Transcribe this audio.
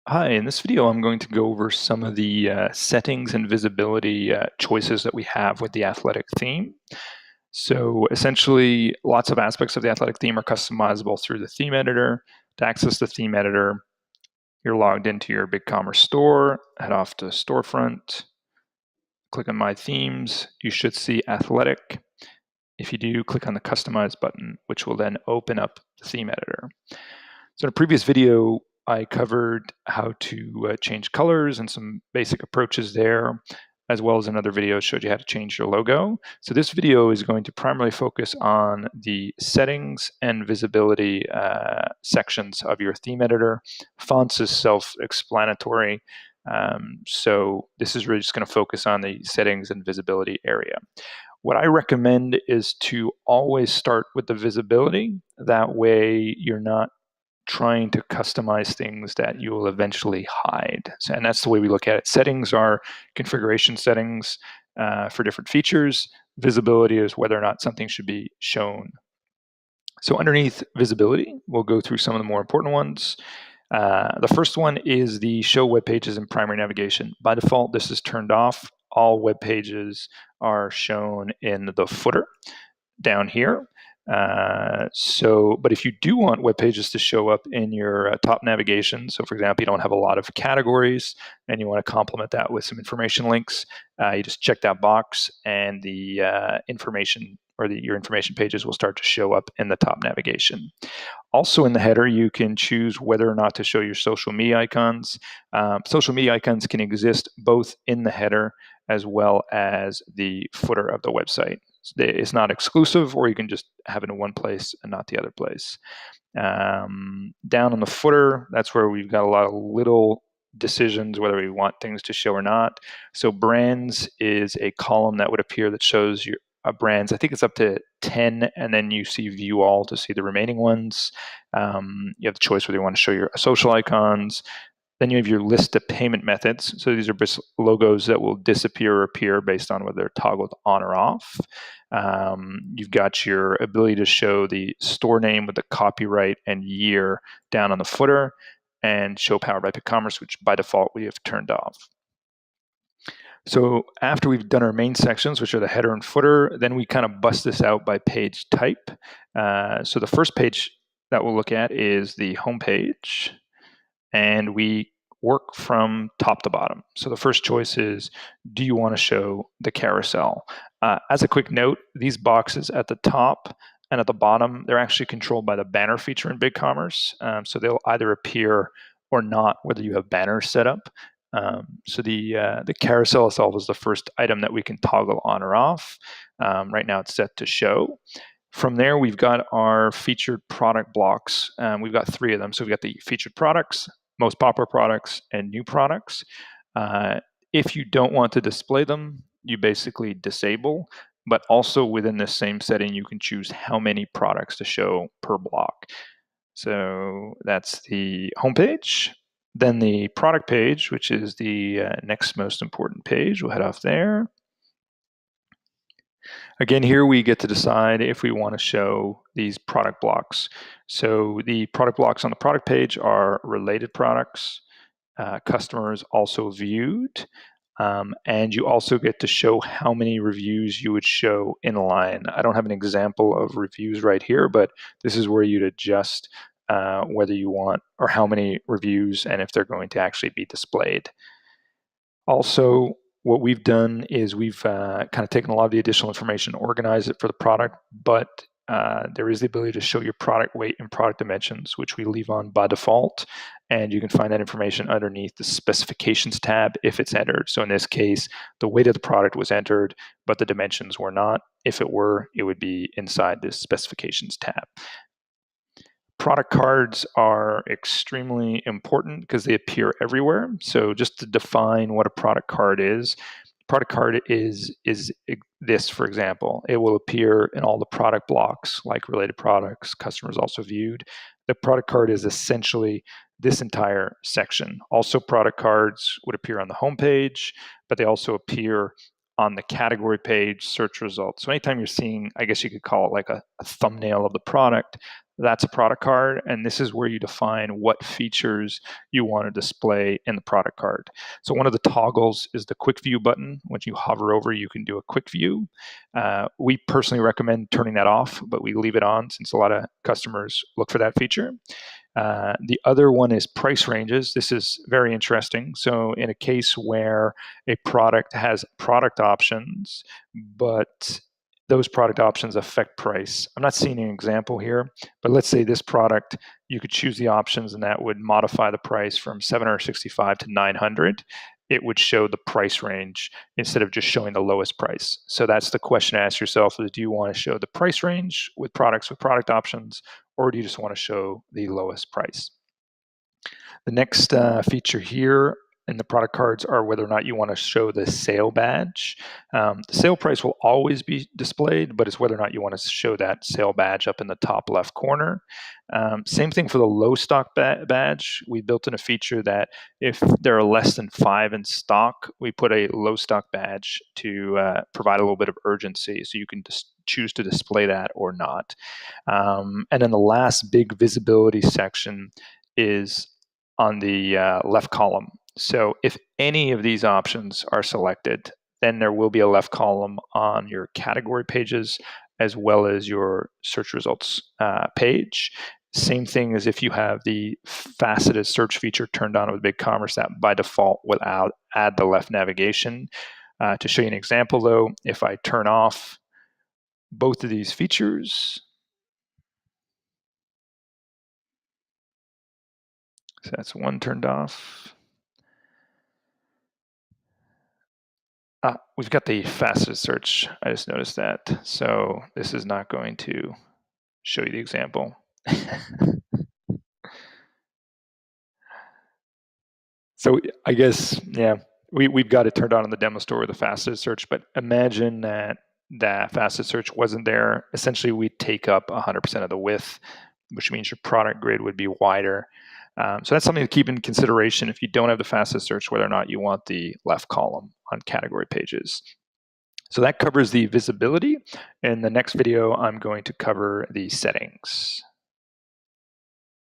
Hi, in this video, I'm going to go over some of the settings and visibility choices that we have with the athletic theme. So essentially, lots of aspects of the athletic theme are customizable through the theme editor. To access the theme editor, you're logged into your BigCommerce store, head off to Storefront, click on My Themes. You should see Athletic. If you do, click on the Customize button, which will then open up the theme editor. So in a previous video, I covered how to change colors and some basic approaches there, as well as another video showed you how to change your logo. So this video is going to primarily focus on the settings and visibility sections of your theme editor. Fonts is self-explanatory. So this is really just going to focus on the settings and visibility area. What I recommend is to always start with the visibility. That way you're not trying to customize things that you will eventually hide. And that's the way we look at it. Settings are configuration settings for different features. Visibility is whether or not something should be shown. So underneath visibility, we'll go through some of the more important ones. The first one is the show web pages in primary navigation. By default, this is turned off. All web pages are shown in the footer down here. But if you do want web pages to show up in your top navigation, so for example, you don't have a lot of categories and you want to complement that with some information links, you just check that box and the information or your information pages will start to show up in the top navigation. Also in the header, you can choose whether or not to show your social media icons. Social media icons can exist both in the header as well as the footer of the website. It's not exclusive, or you can just have it in one place and not the other place. Down on the footer, that's where we've got a lot of little decisions whether we want things to show or not. So brands is a column that would appear that shows your brands. I think it's up to 10, and then you see view all to see the remaining ones. You have the choice whether you want to show your social icons. Then you have your list of payment methods. So these are just logos that will disappear or appear based on whether they're toggled on or off. You've got your ability to show the store name with the copyright and year down on the footer, and show Powered by BigCommerce, which by default we have turned off. So after we've done our main sections, which are the header and footer, then we kind of bust this out by page type. So the first page that we'll look at is the home page, and we work from top to bottom. So the first choice is, do you want to show the carousel? As a quick note, these boxes at the top and at the bottom, they're actually controlled by the banner feature in BigCommerce. So they'll either appear or not, whether you have banners set up. So the carousel itself is the first item that we can toggle on or off. Right now it's set to show. From there, we've got our featured product blocks. We've got 3 of them. So we've got the featured products, most popular products, and new products. If you don't want to display them, you basically disable, but also within this same setting, you can choose how many products to show per block. So that's the home page. Then the product page, which is the next most important page. We'll head off there. Again, here we get to decide if we want to show these product blocks. So the product blocks on the product page are related products, customers also viewed, and you also get to show how many reviews you would show in line. I don't have an example of reviews right here, but this is where you'd adjust whether you want or how many reviews and if they're going to actually be displayed. Also, what we've done is we've kind of taken a lot of the additional information, organized it for the product, but there is the ability to show your product weight and product dimensions, which we leave on by default. And you can find that information underneath the specifications tab if it's entered. So in this case, the weight of the product was entered, but the dimensions were not. If it were, it would be inside this specifications tab. Product cards are extremely important because they appear everywhere. So just to define what a product card is this, for example. It will appear in all the product blocks, like related products, customers also viewed. The product card is essentially this entire section. Also, product cards would appear on the home page, but they also appear on the category page, search results. So anytime you're seeing, I guess you could call it like a thumbnail of the product, that's a product card, and this is where you define what features you want to display in the product card. So one of the toggles is the quick view button. Once you hover over, you can do a quick view. We personally recommend turning that off, but we leave it on since a lot of customers look for that feature. The other one is price ranges. This is very interesting. So in a case where a product has product options, but those product options affect price. I'm not seeing an example here, but let's say this product, you could choose the options and that would modify the price from 765 to 900. It would show the price range instead of just showing the lowest price. So that's the question to ask yourself is, do you want to show the price range with products with product options, or do you just want to show the lowest price? The next feature here in the product cards are whether or not you want to show the sale badge. The sale price will always be displayed, but it's whether or not you want to show that sale badge up in the top left corner. Same thing for the low stock badge. We built in a feature that if there are less than 5 in stock, we put a low stock badge to provide a little bit of urgency, so you can choose to display that or not. And then the last big visibility section is on the left column. So if any of these options are selected, then there will be a left column on your category pages as well as your search results page. Same thing as if you have the faceted search feature turned on with BigCommerce, that by default will add the left navigation. To show you an example though, if I turn off both of these features, so that's one turned off. We've got the fastest search. I just noticed that. So this is not going to show you the example. So I guess, yeah, we've got it turned on in the demo store with the fastest search, but imagine that that fastest search wasn't there. Essentially, we'd take up 100% of the width, which means your product grid would be wider. So that's something to keep in consideration if you don't have the fastest search, whether or not you want the left column on category pages. So that covers the visibility. In the next video, I'm going to cover the settings.